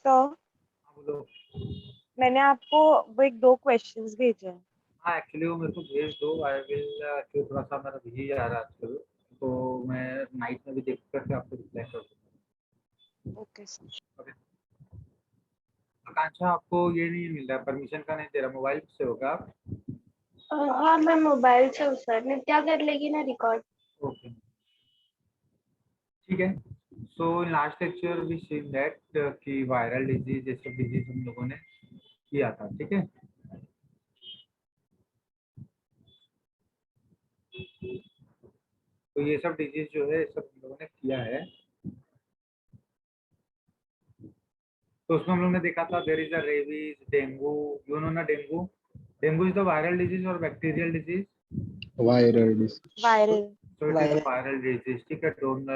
Sir हाँ बोलो। मैंने आपको वो एक 2 क्वेश्चंस भेजे हैं। हाँ एक्चुअली वो मेरे को भेज दो। आई विल एक्चुअली थोड़ा सा मेरा बिजी जा रहा है आजकल, तो मैं नाइट में भी देख करके आपको रिप्लाई कर दूँगा। Okay sir. ओके। आकांक्षा आपको ये नहीं मिल रहा, परमिशन का नहीं दे रहा, मोबाइल से होगा आप? हाँ मैं मोबाइल से हूँ सर, नित्या कर लेगी ना रिकॉर्ड। ओके ठीक है। So in last lecture we seen that कि वायरल डिजीज जैसे डिजीज हम लोगों ने किया था, ठीक है। तो ये सब डिजीज जो है सब हम लोगों ने किया है। तो उसमें हम लोग ने देखा था there is a rabies, dengue, you know ना dengue. Dengue is the viral disease और bacterial disease? Viral disease. Viral. So it is a viral disease, ठीक है। डोंट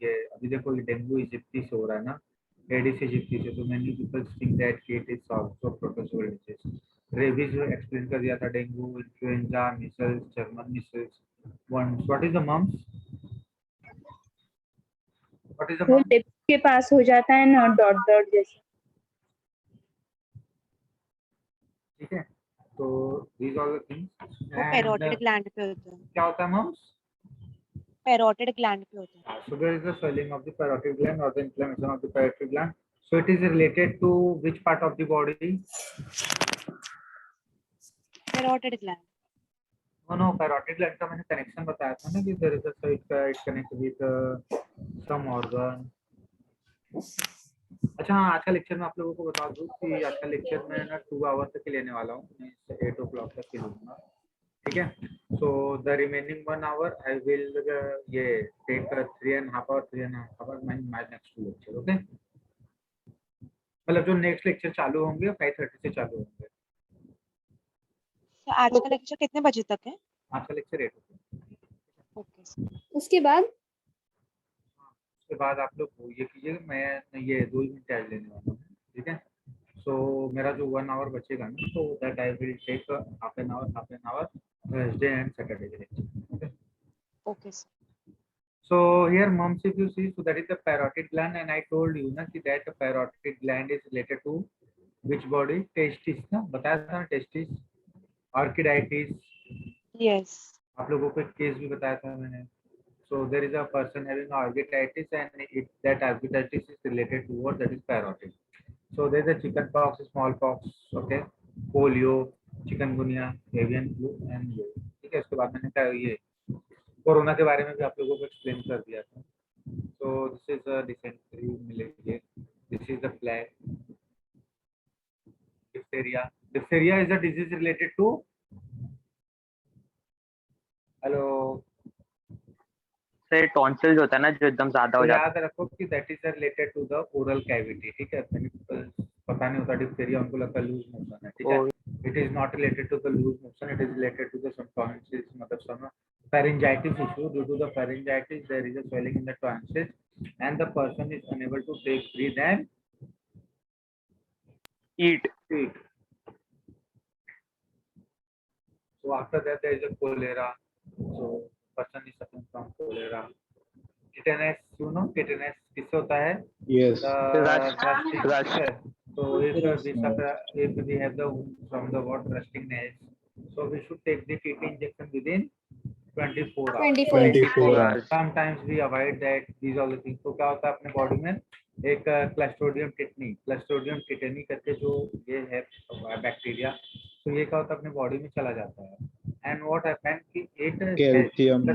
ये अभी देखो ये डेंगू इजिप्टी से हो रहा है ना, एडिस इजिप्टी से, तो many people think that it is also protozoal disease. Rabies explain कर दिया था, dengue, influenza, measles, German measles, once. What is the mumps? What is the वो मम्स? लिप्स के पास हो जाता है ना, डॉट डॉट जैसे। ठीक है। तो दीज आर द थिंग्स। वो पैरोटिड ग्लैंड पे होता है। क्या होता है मम्स? पैरोटिड ग्लैंड पे होता है। So there is the swelling of the parotid gland or the inflammation of the parotid gland. So it is related to which part of the body? Parotid gland. No, parotid gland का मैंने connection बताया था ना कि there is a so it connect with some organ. अच्छा हाँ, आज का लेक्चर में आप लोगों को बता दूँ कि आज का लेक्चर में ना 2 आवर तक ही लेने वाला हूँ, मैं 8 o'clock तक ही लूँगा, ठीक है। So the remaining 1 hour I will ये take 3.5 hour 3.5 hour my next lecture, okay. मतलब जो नेक्स्ट लेक्चर चालू होंगे 5:30 से चालू होंगे। तो आज का लेक्चर कितने बजे तक है? आज का लेक्चर 8 ओके सर। उसके बाद उसके बाद आप लोग ये कीजिए, मैं ये 2 मिनट टाइम लेने वाला हूँ, ठीक है। सो मेरा जो 1 hour बचेगा ना, तो that I will take half an hour Thursday and Saturday के lecture, okay. Okay sir. So here moms, if you see, so that is the parotid gland, and I told you ना कि that parotid gland is related to which body? Testis ना, बताया था ना, testis, orchiditis। Yes. आप लोगों को case भी बताया था मैंने। So there is a person having orchiditis, and that orchiditis is related to what? That is parotid. So there is a chicken pox, smallpox, okay, polio, chikungunya, avian flu, and ये, ठीक है। उसके बाद मैंने कहा ये कोरोना के बारे में भी आप लोगों को एक्सप्लेन कर दिया था। So this is a dysentery, malaria. This is the plague. Diphtheria. Diphtheria is a disease related to. Hello. Sir tonsils होता है ना जो एकदम ज्यादा हो तो जाता याद रखो कि that is related to the oral cavity, ठीक है। पता नहीं होता डिप्थेरिया, उनको लगता है लूज मोशन है, ठीक है। It is not related to the loose motion. It is related to the some tonsils, मतलब some pharyngitis issue. Due to the pharyngitis, there is a swelling in the tonsils, and the person is unable to take, breathe, and eat. So after that, there is a cholera. So person is suffering from cholera. Tetanus, you know tetanus किससे होता है? Yes. Rush. So if we have the from the what rusting nails, so we should take the TT injection within 24 hours. 24 hours. Sometimes we avoid that, these all the things. तो क्या होता है अपने body में एक क्लस्ट्रोडियम tetani करके जो ये है बैक्टीरिया, तो ये क्या होता है अपने बॉडी में चला जाता है। एंड व्हाट हैपन कि कैल्शियम,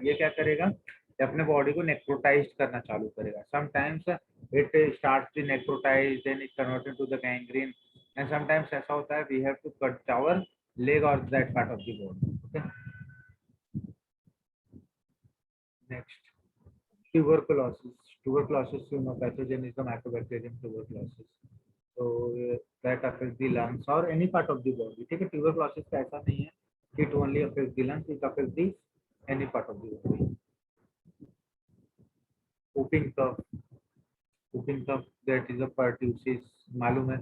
ये क्या करेगा, ये अपने बॉडी को नेक्रोटाइज करना चालू करेगा। Sometimes it starts the necrotise, then it converted to the gangrene, and sometimes ऐसा होता है we have to cut our leg और that part of the body, okay. Next, tuberculosis, you know, pathogen is the mycobacterium tuberculosis. So that affects the lungs or any part of the body, ठीक है। tuberculosis का ऐसा नहीं है कि it only affects the lungs, it affects the any part of the body. whooping cough, that is a pertussis, मालूम है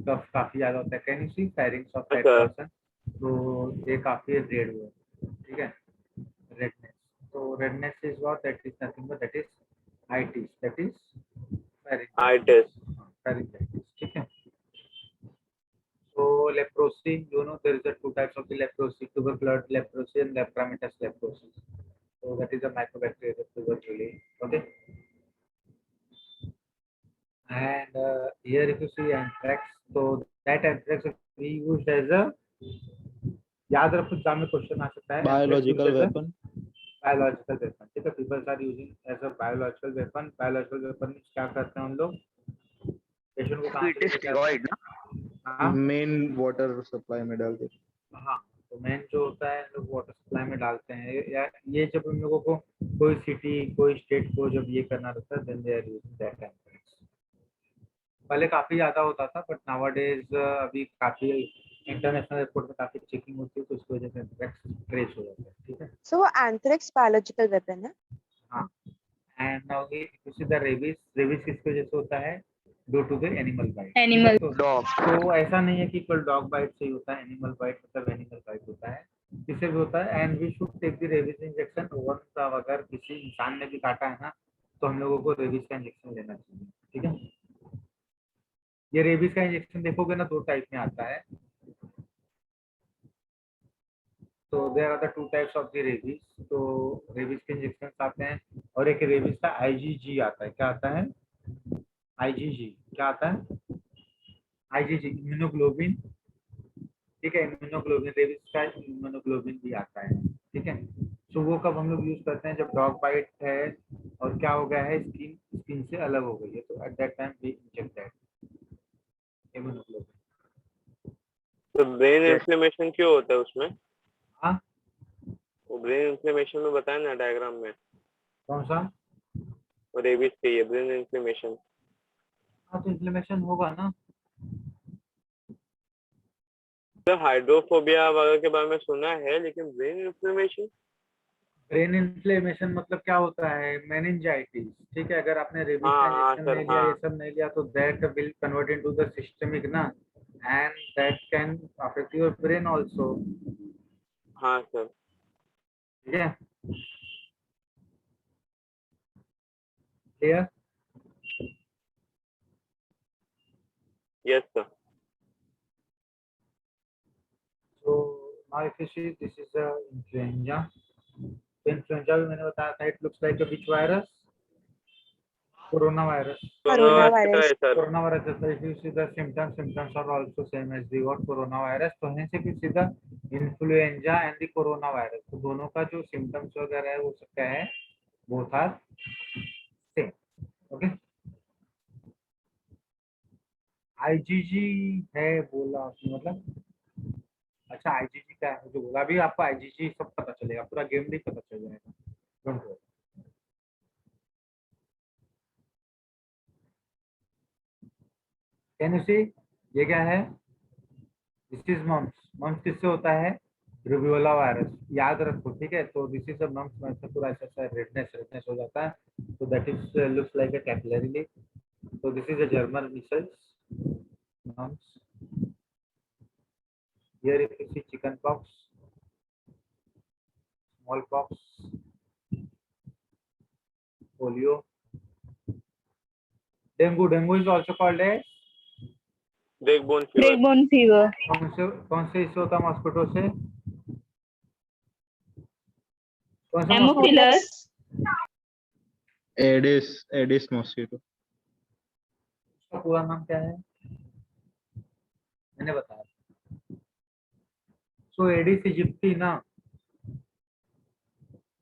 कफ काफी ज्यादा होता है। Can you see pharynx of that person? तो ये काफी रेड हुआ, ठीक है, redness. So redness is what? That is nothing but that is itis. That is pharyngitis. Pharyngitis. leprosy, you know, there is a two types of the leprosy: tuberculosis leprosy and lepramitous leprosy. So that is a mycobacterial tuberculosis. Okay. And here if you see anthrax, so that anthrax we used as a, याद रखो exam में question आ सकता है, Biological weapon. Biological weapon, ठीक है, peoples are using as a biological weapon. Biological weapon क्या करते हैं हम लोग, पेशेंट को कहाँ इट इज स्टेरॉइड ना. हाँ Main water supply में डाल देते. हाँ, तो मेन जो होता है लोग वाटर सप्लाई में डालते हैं, या ये जब हम लोगों को कोई सिटी कोई स्टेट को जब ये करना रहता है, then they are using that anthrax. पहले काफी ज्यादा होता था, बट नाउअडेज अभी काफी इंटरनेशनल एयरपोर्ट में काफी चेकिंग होती है, तो उसकी वजह से एंथ्रेक्स ट्रेस हो जाता है. ठीक है. So वो anthrax biological weapon है. हाँ, and now we see the rabies. Rabies किसकी वजह से होता है, due to the animal bite. Animal. Dog. तो ऐसा नहीं है कि केवल डॉग बाइट से ही होता है, एनिमल बाइट मतलब एनिमल बाइट होता है, किसी भी होता है. And we should take the rabies injection once. अगर किसी इंसान ने भी काटा है ना, तो हम लोगों को रेबीज का इंजेक्शन लेना चाहिए. ठीक है. ये रेबीज का इंजेक्शन देखोगे ना, दो टाइप में आता है. तो there are the two types of the rabies. तो रेबीज के इंजेक्शन आते हैं, और एक रेबीज का आईजीजी आता है. क्या आता है, आईजीजी. क्या आता है, आईजीजी इम्यूनोग्लोबिन. ठीक है, इम्यूनोग्लोबिन, रेबीज का इम्यूनोग्लोबिन भी आता है. ठीक है. तो वो कब हम लोग यूज करते हैं, जब डॉग बाइट है और क्या हो गया है, स्किन से अलग हो गई है, तो at that time we inject that immunoglobin. तो ब्रेन इन्फ्लेमेशन क्यों होता है उसमें? हाँ, वो ब्रेन इन्फ्लेमेशन में बताया ना डायग्राम में, कौन सा. और रेबीज के ये ब्रेन इन्फ्लेमेशन. हाँ, तो इन्फ्लेमेशन होगा ना. तो हाइड्रोफोबिया वगैरह के बारे में सुना है, लेकिन ब्रेन इन्फ्लेमेशन. ब्रेन इन्फ्लेमेशन मतलब क्या होता है, मेनिंजाइटिस. ठीक है, अगर आपने रेबीज का हाँ इंजेक्शन सर, नहीं लिया, हाँ ये सब नहीं लिया, तो that will convert into the systemic ना, and that can affect your brain also. हाँ सर. ठीक है, clear. Yes sir. So now if you see, this is a influenza. तो इन्फ्लुएंजा भी मैंने बताया था, it looks like a which virus, corona virus. Coronavirus. Sir. Corona virus जैसा, if you see the symptoms are also same as the what corona virus. तो हमें से किसी का influenza and the corona virus, तो दोनों का जो सिम्टम्स वगैरह है वो सब क्या है, both are same. Okay. IgG है बोला आपने, मतलब अच्छा आईजीजी क्या है जो बोला, अभी आपको आईजीजी सब पता चलेगा, पूरा गेम भी पता चल जाएगा. Don't worry. कैन यू सी, ये क्या है, दिस इज मम्स. मम्स किससे होता है, रूबियोला वायरस. याद रखो. ठीक है, तो दिस इज अ मम्स में से पूरा ऐसा रेडनेस हो जाता है, तो that is looks like a capillary. तो this is a German measles, mums. Here if you see chicken pox, smallpox, polio, dengue. Dengue is also called as breakbone fever. Breakbone fever. कौन से इससे होता है, मॉस्किटो से. कौन सा Haemophilus. Aedes mosquito. उसका पूरा नाम क्या है, मैंने बताया. सो एडिस इजिप्टी ना,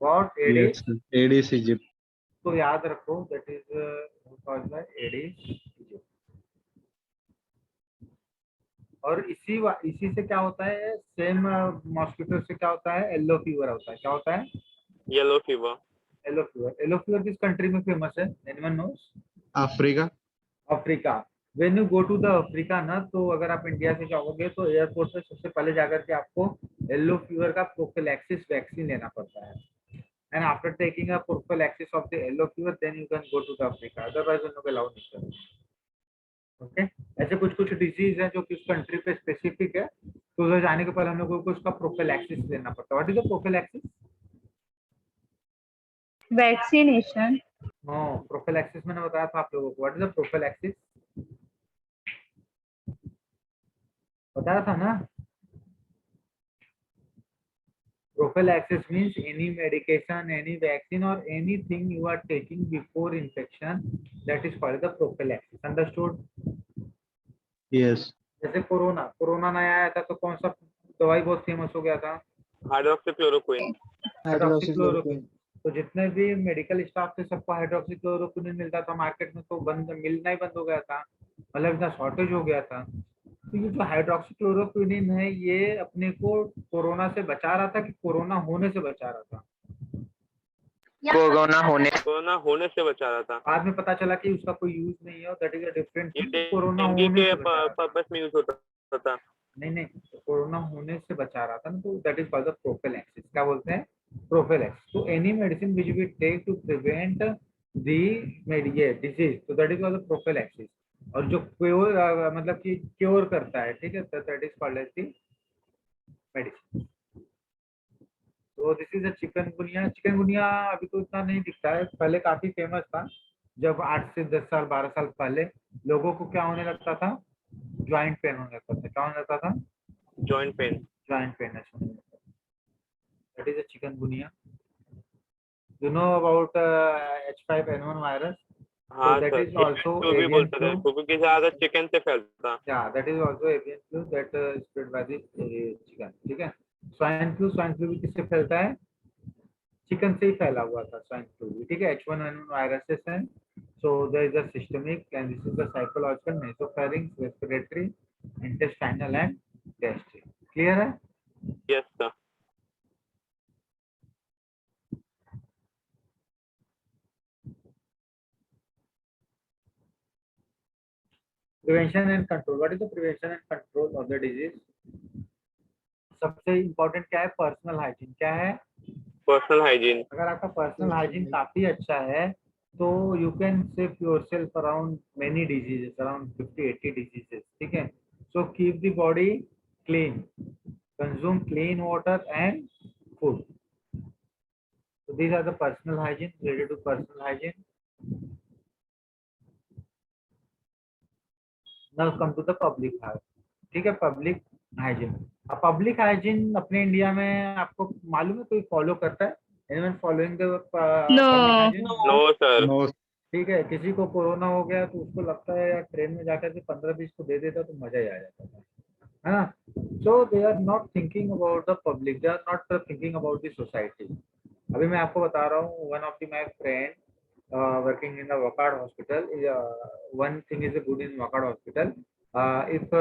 what Aedes. Yes, Aedes aegypti. तो याद रखो, that is called by Aedes इजिप्टी. और इसी से क्या होता है, सेम मॉस्किटो से क्या होता है, येलो फीवर होता है. क्या होता है, yellow fever. Yellow fever. Yellow fever किस कंट्री में फेमस है, anyone knows. Africa. Africa. When you go to the Africa ना, तो अगर आप इंडिया से जाओगे तो एयरपोर्ट पे सबसे पहले जाकर के आपको येलो फीवर का प्रोफिलैक्सिस वैक्सीन लेना पड़ता है. And after taking a prophylaxis of the yellow fever, then you can go to the Africa, otherwise उन लोग अलाउ नहीं करते. ओके. ऐसे कुछ डिजीज है जो किस कंट्री पे स्पेसिफिक है, तो उधर जाने के पहले हम लोगों को उसका प्रोफिलैक्सिस लेना पड़ता है. What is the prophylaxis. Vaccination. No, prophylaxis मैंने बताया था आप लोगों को. What is the prophylaxis. बताया था ना, prophylaxis means any medication, any vaccine or anything you are taking before infection, that is called the prophylaxis. Understood? Yes. जैसे कोरोना नया आया था तो कौन सा दवाई बहुत फेमस हो गया था? हाइड्रोक्सीक्लोरोक्विन। हाइड्रोक्सीक्लोरोक्विन। तो जितने भी मेडिकल स्टाफ थे सबको हाइड्रोक्सीक्लोरोक्विन मिलता था मार्केट में, तो मिलना ही बंद हो गया था, मतलब इतना शॉर्टेज हो गया था। तो ये जो हाइड्रोक्सीक्लोरोक्विन है ये अपने को कोरोना से बचा रहा था कि कोरोना होने से बचा रहा था? कोरोना होने से बचा रहा था। बाद में पता चला कि उसका कोई यूज नहीं है, दैट इज अ डिफरेंट ये थिंग। कोरोना डेंगू होने के से बचा रहा था। पर्पस में यूज होता था। नहीं, कोरोना होने से बचा रहा था ना, तो that is called the prophylaxis. क्या बोलते हैं? प्रोफिलैक्सिस। तो any medicine which we take to prevent the disease, तो that is called the prophylaxis. और जो क्योर मतलब कि क्योर करता है, ठीक है, तो that is called as the medicine. तो this is a chikungunya. Chikungunya अभी तो इतना नहीं दिखता है, पहले काफी फेमस था। जब 8 से 10 साल 12 साल पहले लोगों को क्या होने लगता था? ज्वाइंट पेन होने लगता था। क्या होने लगता था? Joint pain. ज्वाइंट पेन होने लगता था। That is a chikungunya. You know about H5N1 virus? हाँ that सर, is also तो भी avian बोलते थे flu. क्योंकि ज्यादा चिकन से फैलता। Yeah, that is also avian flu that spread by the chicken. ठीक है। स्वाइन फ्लू भी किससे फैलता है? चिकन से ही फैला हुआ था स्वाइन फ्लू भी, ठीक है। H1N1 वायरसेस हैं। So there is a systemic and this is the psychological, nasopharynx, respiratory, intestinal and gastric. Clear है? Yes sir. Prevention and control. What is the prevention and control of the disease? सबसे important क्या है? Personal hygiene. क्या है? Personal hygiene. अगर आपका personal hygiene काफी अच्छा है तो you can save yourself around many diseases, around 50-80 diseases, ठीक है। So keep the body clean, consume clean water and food. So these are the personal hygiene, related to personal hygiene. Now come to the public hygiene, ठीक है। Public hygiene. अब public hygiene अपने India में आपको मालूम है कोई follow करता है? Anyone following the public hygiene? No sir. No. ठीक है। किसी को कोरोना हो गया तो उसको लगता है यार ट्रेन में जाकर के 15-20 को दे देता तो मजा ही आ जाता था, है ना। So they are not thinking about the public, they are not thinking about the society. अभी मैं आपको बता रहा हूँ, one of the my friend working in the Wakad hospital, one thing is good in Wakad hospital, if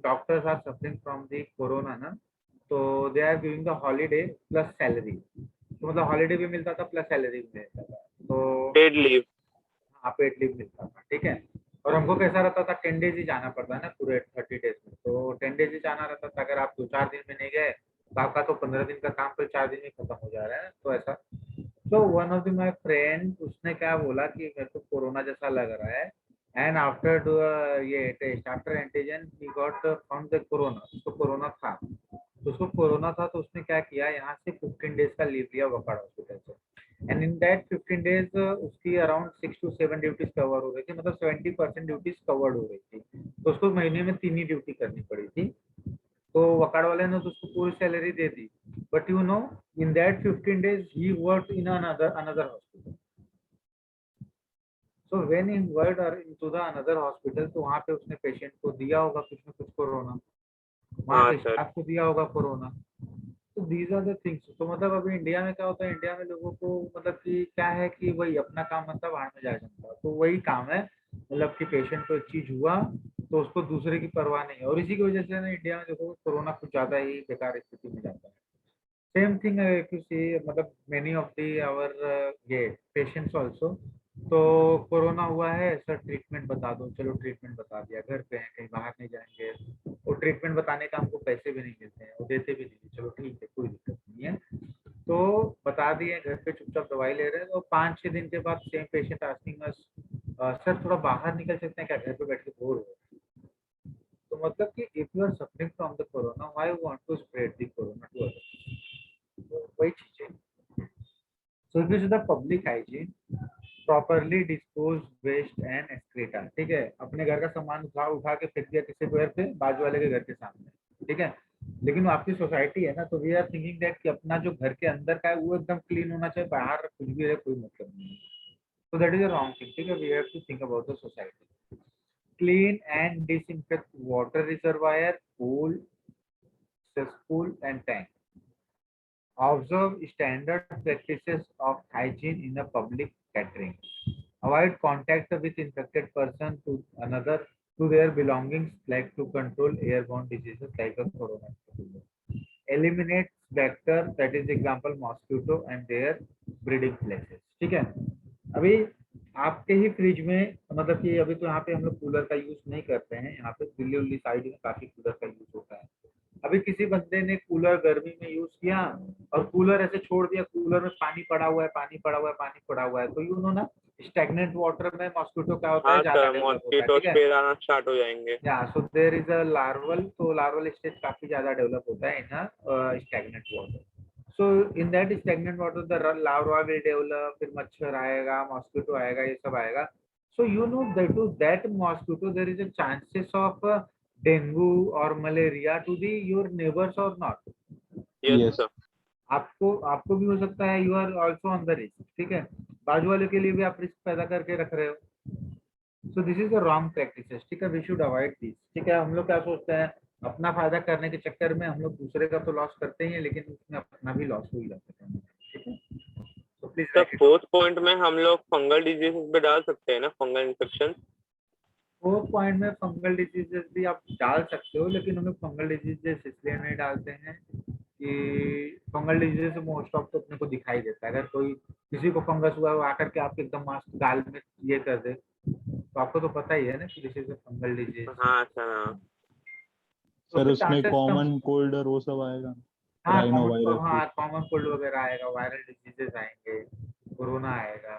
doctors are suffering from the corona na, so they are giving the holiday plus salary। तो मतलब holiday भी मिलता था plus salary भी मिलता था, तो paid leave. हाँ पेड लीव मिलता था, ठीक है। और हमको कैसा रहता था? 10 डेज ही जाना पड़ता है ना पूरे 30 डेज में, तो 10 डेज ही जाना रहता था। अगर आप 2-4 दिन में नहीं गए तो आपका तो 15 दिन का काम फिर 4 दिन में खत्म हो जा रहा है, तो ऐसा। तो one of the my friend उसने क्या बोला कि मेरे को कोरोना जैसा लग रहा है, एंड आफ्टर डू ये test after antigen he got found the corona. उसको कोरोना था, तो उसको कोरोना था तो उसने क्या किया, यहाँ से 15 डेज का लीव लिया वकाड़ हॉस्पिटल से। एंड इन दैट 15 डेज उसकी अराउंड 6 to 7 ड्यूटीज कवर हो रही थी, मतलब 70% ड्यूटीज कवर्ड हो रही थी। तो उसको महीने में 3 ही ड्यूटी करनी पड़ी थी। तो वकाड़ वाले ने तो उसको पूरी salary they the, but you know in that 15 days he worked in another hospital. So when he worked into the another hospital, तो वहाँ पे उसने पेशेंट को दिया होगा कुछ ना कुछ कोरोना, वहाँ पे स्टाफ को दिया होगा कोरोना। तो दीज आर द थिंग्स। तो मतलब अभी इंडिया में क्या होता है, इंडिया में लोगों को मतलब कि क्या है कि वही अपना काम मतलब बाहर में जाए जनता, तो वही काम है, मतलब कि पेशेंट को एक चीज हुआ तो उसको दूसरे की परवाह नहीं है। और इसी की वजह से ना इंडिया में देखो कोरोना कुछ ज्यादा ही बेकार स्थिति में जाता है। सेम थिंग यू सी, मतलब मेनी ऑफ दी आवर ये पेशेंट्स ऑल्सो। तो कोरोना हुआ है सर, ट्रीटमेंट बता दो, चलो ट्रीटमेंट बता दिया, घर पे हैं कहीं बाहर नहीं जाएंगे, और ट्रीटमेंट बताने का हमको पैसे भी नहीं मिलते हैं, वो देते भी नहीं, चलो ठीक है कोई दिक्कत नहीं है, तो बता दिए, घर पे चुपचाप दवाई ले रहे हैं। और 5-6 दिन के बाद same patient asking us, sir थोड़ा बाहर निकल सकते हैं क्या, घर पे बैठ के बोर हो। तो मतलब कि if you are suffering from the corona, why you want to spread the corona to others, तो वही चीजें। So if is the public hygiene, properly dispose waste and excreta, ठीक है, अपने घर का सामान उठा उठा के फेंक दिया किसी पेड़ पे, बाजू वाले के घर के सामने, ठीक है, लेकिन वो आपकी सोसाइटी है ना, तो वी आर थिंकिंग दैट कि अपना जो घर के अंदर का है वो एकदम क्लीन होना चाहिए, बाहर कुछ भी है कोई मतलब नहीं है, so that is a wrong thing, ठीक है, we have to think about the society. Clean and disinfect water reservoir, pool, cesspool and tank. Observe standard practices of hygiene in a public catering. Avoid contact with infected person to another to their belongings, like to control airborne diseases like a corona. Eliminate vector, that is example mosquito and their breeding places. ठीक है, अभी आपके ही fridge में, मतलब कि अभी तो यहाँ पे हम लोग कूलर का यूज नहीं करते हैं, यहाँ पे दिल्ली उल्ली साइड में काफी कूलर का यूज होता है। अभी किसी बंदे ने कूलर गर्मी में यूज किया और कूलर ऐसे छोड़ दिया, कूलर में पानी पड़ा हुआ है, पानी पड़ा हुआ है, पानी पड़ा हुआ है, तो यू नो ना स्टैग्नेंट वाटर में मॉस्किटो क्या होता है, हाँ ज्यादा सर, डेवलप होता है, मॉस्किटो ठीक है, स्प्रे आना स्टार्ट हो जाएंगे। या so there is a larval, तो लार्वल स्टेज काफी ज्यादा डेवलप होता है in stagnant water. So in that stagnant water the larva will develop, फिर मच्छर आएगा, मॉस्किटो आएगा, ये सब आएगा। So you know that to that mosquito there is a chances of dengue और malaria to the your neighbours और not. Yes Yes. Sir. आपको भी हो सकता है, you are also on the risk, ठीक है, बाजू वाले के लिए भी आप रिस्क पैदा करके रख रहे हो। So this is the wrong practices, ठीक है, वी शुड अवॉइड दिस, ठीक है। हम लोग क्या सोचते हैं, अपना फायदा करने के चक्कर में हम लोग दूसरे का तो लॉस करते ही हैं, लेकिन उसमें अपना भी लॉस हो ही जाता है, ठीक है। तो प्लीज सर फोर्थ पॉइंट में हम लोग फंगल डिजीजेस पे डाल सकते हैं ना, फंगल इन्फेक्शन। फोर्थ पॉइंट में फंगल डिजीजेस भी आप डाल सकते हो, लेकिन हम लोग फंगल डिजीजेस इसलिए नहीं डालते हैं कि फंगल डिजीजेस मोस्ट ऑफ तो अपने को दिखाई देता है। अगर कोई किसी को फंगस हुआ है, वो आकर के आपके एकदम मास्क गाल में ये कर दे, तो आपको तो पता ही है ना कि this is a fungal disease. हाँ सर, हाँ। सर उसमें कॉमन कोल्ड और वो सब आएगा, हाँ राइनो वायरस। हाँ, कॉमन कोल्ड वगैरह आएगा, वायरल डिजीजेस आएंगे, कोरोना आएगा,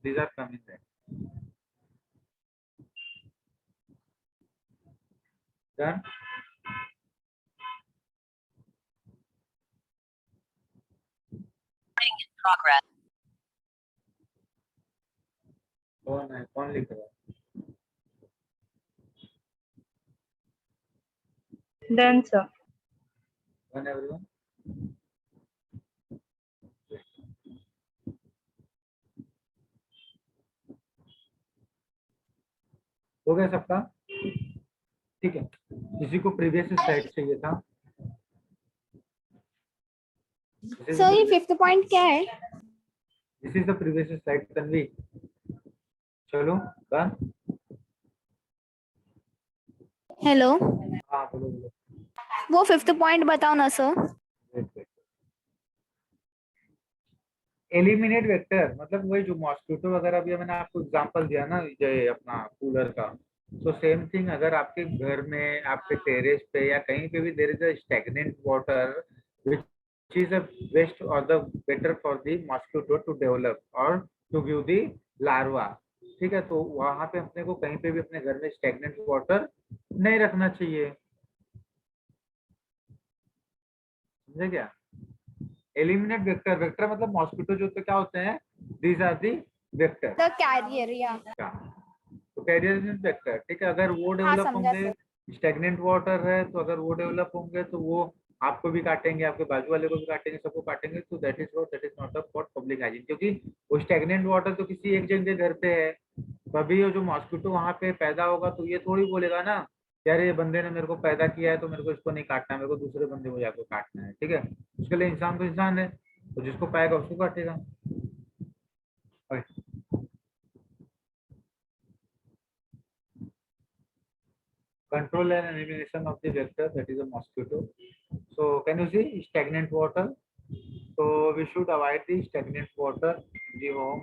these are coming there. Done. Progress. कौन है, कौन लिख रहा है? Done, sir. Done everyone? हो गया सबका? ठीक है, किसी को प्रीवियस स्लाइड चाहिए था? सर ये फिफ्थ पॉइंट क्या है? This is the previous slide, Tanvi. चलो डन। हेलो, हाँ बोलो बोलो। वो फिफ्थ पॉइंट बताओ ना सर। एलिमिनेट वेक्टर, मतलब वही जो मॉस्किटो वगैरह, भी मैंने आपको एग्जांपल दिया ना, ये अपना कूलर का, तो सेम थिंग, अगर आपके घर में, आपके टेरेस पे या कहीं पे भी there is a stagnant water which is a best और the better for the mosquito to develop और टू गिव द लार्वा, ठीक है, तो वहां पे अपने को कहीं पे भी अपने घर में स्टैग्नेंट वाटर नहीं रखना चाहिए, समझे क्या? एलिमिनेट वेक्टर, वेक्टर मतलब मॉस्किटो जो तो क्या होते हैं, these are the vector, the carrier या तो कैरियर इज वेक्टर, ठीक है। अगर वो डेवलप समझा होंगे, स्टैग्नेंट वाटर है, तो अगर वो डेवलप होंगे तो वो आपको भी काटेंगे, आपके बाजू वाले को भी काटेंगे, सबको काटेंगे, तो that is not a for public hygiene, क्योंकि वो स्टैग्नेंट वाटर तो किसी एक जन के घर पे है, तभी जो मॉस्किटो वहां पे पैदा होगा, तो ये थोड़ी बोलेगा ना यार ये बंदे ने मेरे को पैदा किया है तो मेरे को इसको नहीं काटना, मेरे को दूसरे बंदे को जाकर काटना है, ठीक है। उसके लिए इंसान तो इंसान है, तो जिसको पाएगा उसको काटेगा। Control and elimination of the vector, that is a mosquito. So can you see stagnant water? So we should avoid the stagnant water in the home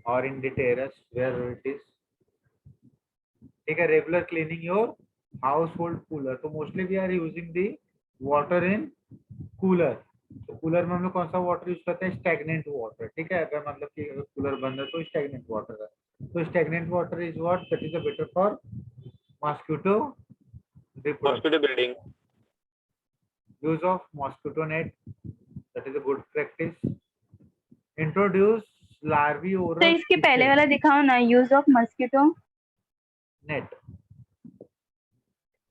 or in the terrace where it is. Take a regular cleaning your household cooler. So mostly we are using the water in cooler. तो cooler में हम लोग कौन सा water use करते हैं, stagnant water, ठीक है। अगर मतलब कि अगर कूलर बंद है तो स्टैग्नेंट वाटर है, तो stagnant water is what, that is better for mosquito mosquito building. Use of mosquito net, that is a good practice. Introduce larvivorous sir इसके पहले fishes. वाला दिखाओ ना, use of mosquito. Net.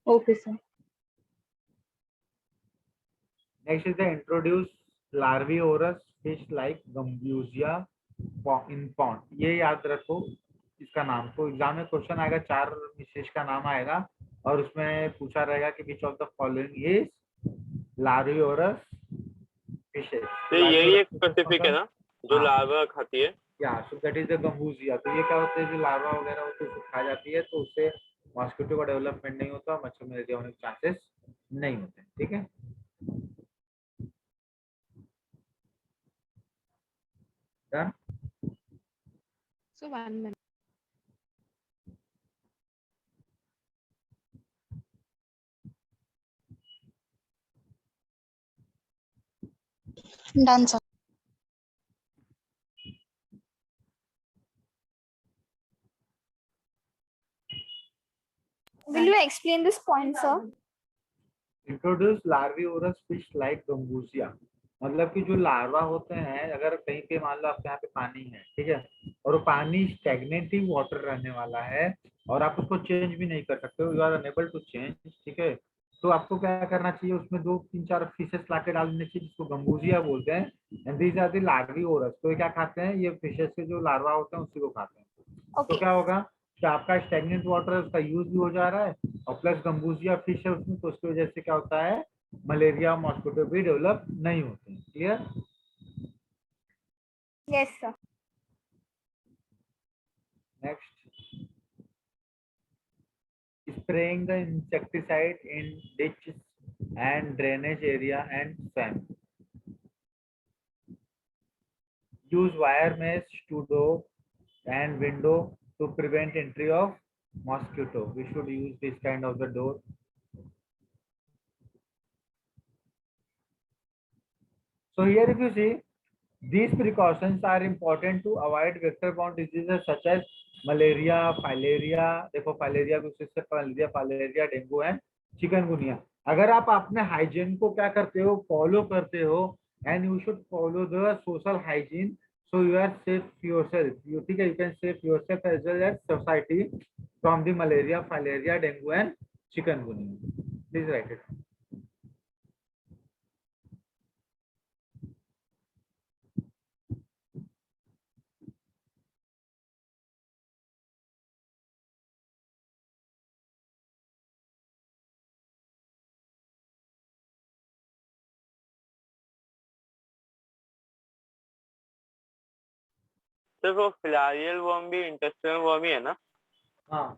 Okay sir. Next is the introduced larvivorous fish like Gambusia in pond. ये याद रखो इसका नाम, तो एग्जाम में क्वेश्चन आएगा, 4 फिश का नाम आएगा और उसमें पूछा रहेगा कि which of the following is larvivorous fishes. तो यही एक स्पेसिफिक है ना जो हाँ। लार्वा खाती है। या सो दैट इज द गंबूजिया। तो ये क्या होता है, जो लार्वा वगैरह होते हैं उसको खा जाती है, तो उससे मॉस्किटो का डेवलपमेंट नहीं होता, मच्छर मलेरिया होने के चांसेस नहीं होते। ठीक है, done. So 1 minute. Done, sir. Will you explain this point, sir? Introduce larvivorous fish like gambusia, मतलब कि जो लार्वा होते हैं, अगर कहीं पे मान लो आपके यहाँ पे पानी है, ठीक है, और वो पानी स्टैग्नेंट ही वाटर रहने वाला है और आप उसको चेंज भी नहीं कर सकते हो, you are unable to change, ठीक है, तो आपको क्या करना चाहिए, उसमें 2-3-4 फिशेस लाके डाल देने चाहिए जिसको गंबूजिया बोलते हैं, एंड दीज आर द लार्विवोरस। तो ये क्या खाते हैं, ये फिशेस के जो लार्वा होते हैं उसी को खाते हैं। तो Okay. क्या होगा कि आपका स्टैग्नेंट वाटर है उसका यूज भी हो जा रहा है और प्लस गंबूजिया फिश है उसमें, तो उसकी वजह से क्या होता है, मलेरिया मॉस्किटो भी डेवलप नहीं होते हैं। Clear? Yes, sir. Next, spraying the insecticide in ditches and drainage area and swamp. Use wire mesh to door and window to prevent entry of mosquito. We should use this kind of the door. So here if you see, these precautions are important to avoid vector-borne diseases such as malaria, filaria, देखो filaria भी उससे filaria dengue है, chikungunya. अगर आप अपने hygiene को क्या करते हो, फॉलो करते हो, and you should follow the social hygiene, so you are safe yourself, you ठीक है, you can safe yourself as well as society from the malaria, filaria, dengue and chikungunya. Please write it. सिर्फ वो filarial worm भी intestinal worm ही है ना? हाँ,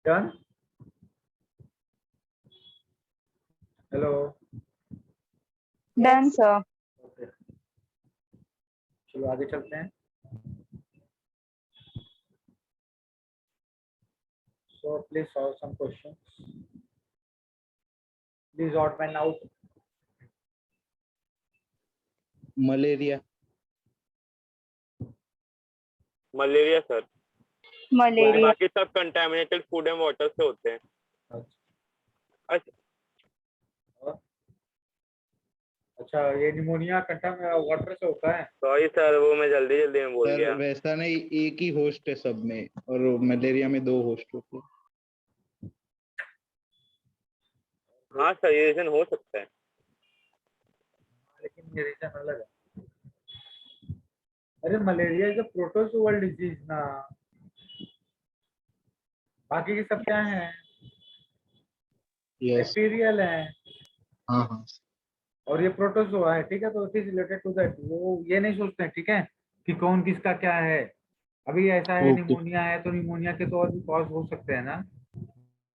done. Hello, done sir. Okay, चलो आगे चलते हैं। So please solve some questions. Please odd man out. Malaria. Malaria sir. Malaria. बाकी सब कंटामिनेटेड फूड एंड वाटर से होते हैं। अच्छा, और? अच्छा, ये निमोनिया कंटा में वाटर से होता है। सॉरी सर, वो मैं जल्दी में बोल सर गया। वैसा नहीं, एक ही होस्ट है सब में और मलेरिया में 2 होस्ट होते हैं। हाँ सर, ये रीजन हो सकता है। लेकिन ये रीजन अलग है। अरे malaria is a protozoal disease ना, बाकी के सब क्या है, यस। बैक्टीरियल है हाँ हाँ। और ये प्रोटोजोआ है, ठीक है। तो it is related to that. वो ये नहीं सोचते हैं, ठीक है, कि कौन किसका क्या है। अभी ऐसा है, ओके। निमोनिया है तो निमोनिया के तो और भी कॉज हो सकते हैं ना,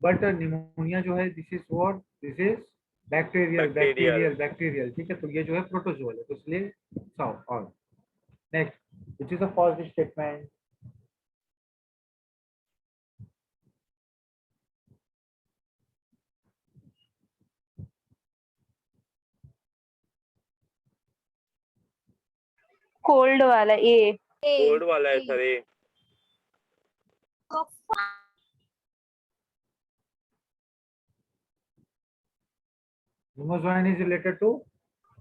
बट निमोनिया जो है this is what, this is bacterial Bacterial. Bacterial bacterial, ठीक है। तो ये जो है प्रोटोजोअल है, तो इसलिए और next, which is a false statement. Cold वाला ए। कोल्ड वाला है सर ये। Pneumozoan is related to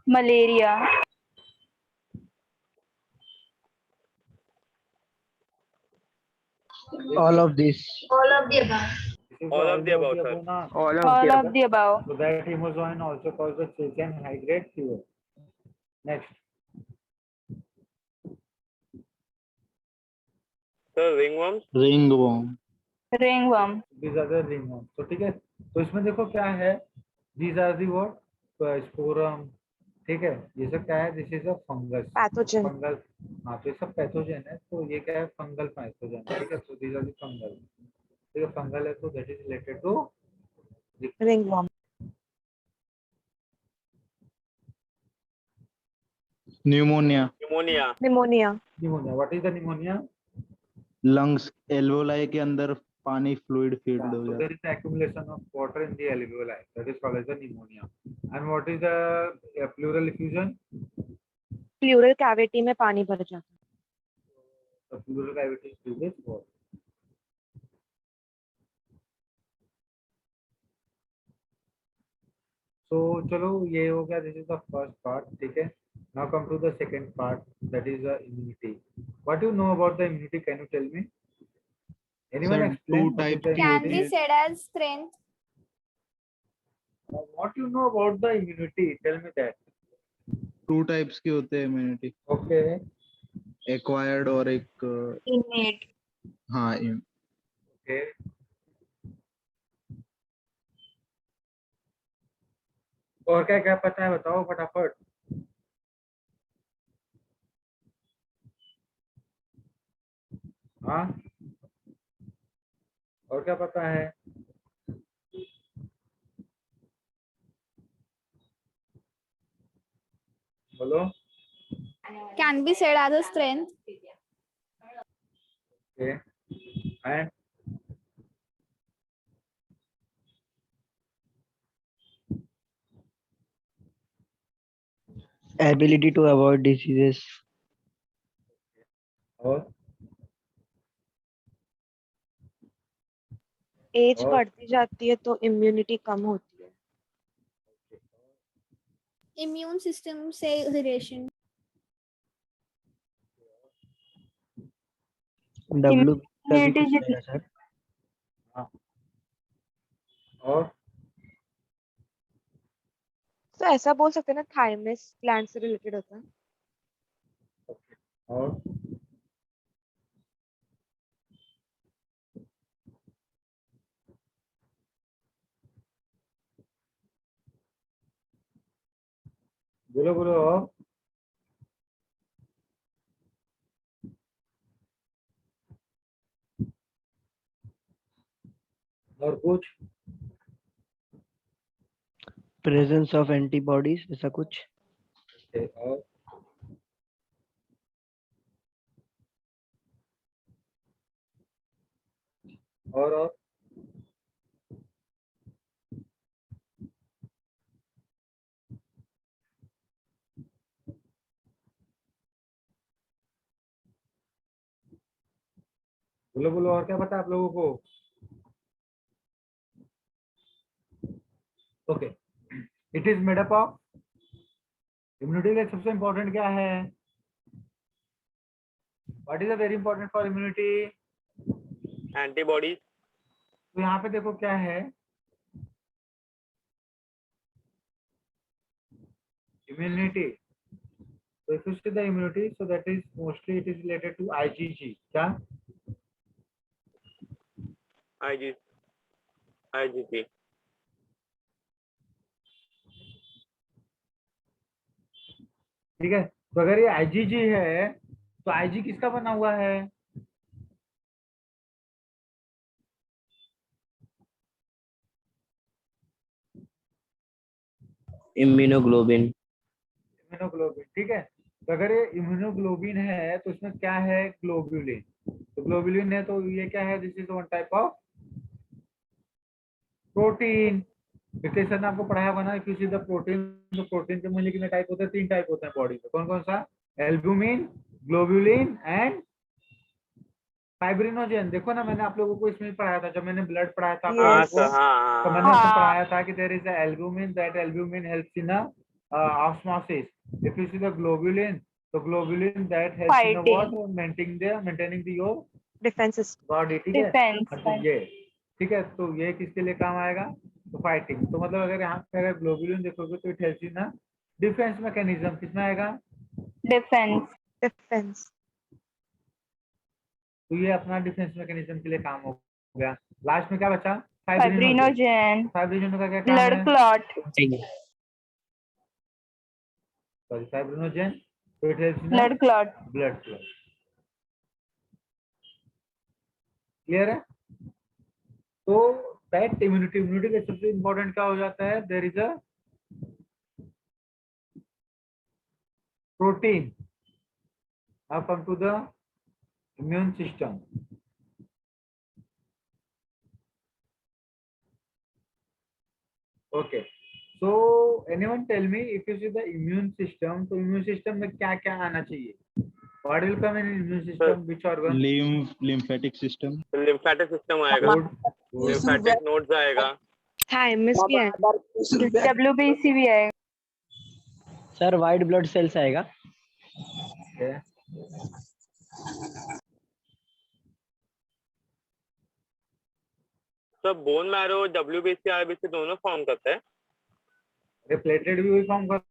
malaria. All of this. All of the above. this is All of the above, sir. na. All of all the of the about. So that Pneumozoan also causes chicken hydrate fever. Next, sir ringworms. Ringworm. Ringworm. these are the ringworms. तो ठीक है, तो इसमें देखो क्या है, these are the what, sporum, ठीक है। ये सब क्या है, this is a fungus, pathogen. Fungal. हाँ, तो ये सब पैथोजन है, तो ये क्या है, फंगल पैथोजन, ठीक है। तो these are the फंगल, ठीक है। फंगल है तो that is related to ringworm. Pneumonia. Pneumonia. Pneumonia. pneumonia. What is the pneumonia? Lungs alveoli के अंदर पानी फ्लूइड फील्ड हो So जाता there is the accumulation of water in the alveoli, that is called as the pneumonia. And what is the pleural effusion? Pleural cavity में पानी भर जाता है। The pleural cavity is filled with water. So चलो ये हो गया, this is the first part, ठीक है। Now come to the second part, that is the immunity. What do you know about the immunity? Can you tell me? Anyone Sir, explain two what is types the की Can immunity? be said as strength. What you know about the immunity? Tell me that. Two types के होते हैं immunity, Okay. Acquired और एक इनेट। हाँ Okay. और क्या क्या पता है, बताओ फटाफट। हाँ, और क्या पता है? बोलो। Can be said as a strength. Okay. And Ability to avoid diseases. और एज और? बढ़ती जाती है तो इम्यूनिटी कम होती है। Immune system से relation. W का भी Immunity कुछ जितनी- रहेगा सर। हाँ, और तो ऐसा बोल सकते हैं ना, थाइमस ग्लैंड से रिलेटेड होता है। और बोलो बोलो और कुछ? प्रेजेंस ऑफ एंटीबॉडीज ऐसा कुछ। Okay, और बोलो बोलो, और क्या पता है आप लोगों को? Okay, it is made up of, immunity का सबसे इंपॉर्टेंट क्या है? What is a very important for immunity? Antibodies. तो यहाँ पे देखो क्या है, immunity. So if you see the immunity, so that is mostly it is related to IgG. क्या? IgG. ठीक है, तो अगर ये IgG है तो IG किसका बना हुआ है? इम्यूनोग्लोबिन। इम्यूनोग्लोबिन। ठीक है, तो अगर ये इम्यूनोग्लोबिन है तो इसमें क्या है? ग्लोब्यूलिन। तो ग्लोब्यूलिन है तो ये क्या है? This is one type of protein. Vikesh sir ने आपको पढ़ाया होगा ना, किसी द प्रोटीन, तो प्रोटीन के मूल्य कितने टाइप होते हैं? 3 टाइप होते हैं बॉडी में। कौन कौन सा? Albumin, globulin and fibrinogen. देखो ना, मैंने आप लोगों को इसमें पढ़ाया था, जब मैंने ब्लड पढ़ाया था आप हाँ लोगों सर, को, हाँ तो हाँ मैंने आपको हाँ। पढ़ाया था कि there is a albumin, that albumin helps in osmosis. If you see the globulin, तो globulin that helps in Fighting. What? Maintaining the your defence system. Body. ठीक है, Defense. तो ये ठीक है, तो ये किसके लिए काम आएगा? तो फाइटिंग। तो मतलब अगर यहाँ पे अगर ग्लोब्यूलिन देखोगे तो it helps in defence mechanism. किसमें आएगा? Defense. डिफेंस। तो ये अपना डिफेंस मैकेनिज्म के लिए काम हो गया। लास्ट में क्या बचा? फाइब्रिनोजेन। Fibrinogen. फाइब्रिनोजेन का क्या काम Blood है? clot. सॉरी, फाइब्रिनोजेन, तो it helps in Blood clot. Blood flow. Clear है? तो दैट इम्यूनिटी का सबसे इंपॉर्टेंट क्या हो जाता है? There is a protein. Now come to the immune system. Okay, so anyone tell me, if you see the immune system, तो immune system में क्या क्या आना चाहिए? What will come in immune system? Which organ? lymphatic system, lymphatic system आएगा, Good. Lymphatic nodes आएगा, thymus भी है। WBC भी है। सर वाइट ब्लड सेल्स आएगा। Okay. तो बोन मैरो WBC RBC दोनों फॉर्म करते हैं। प्लेटेड भी वही फॉर्म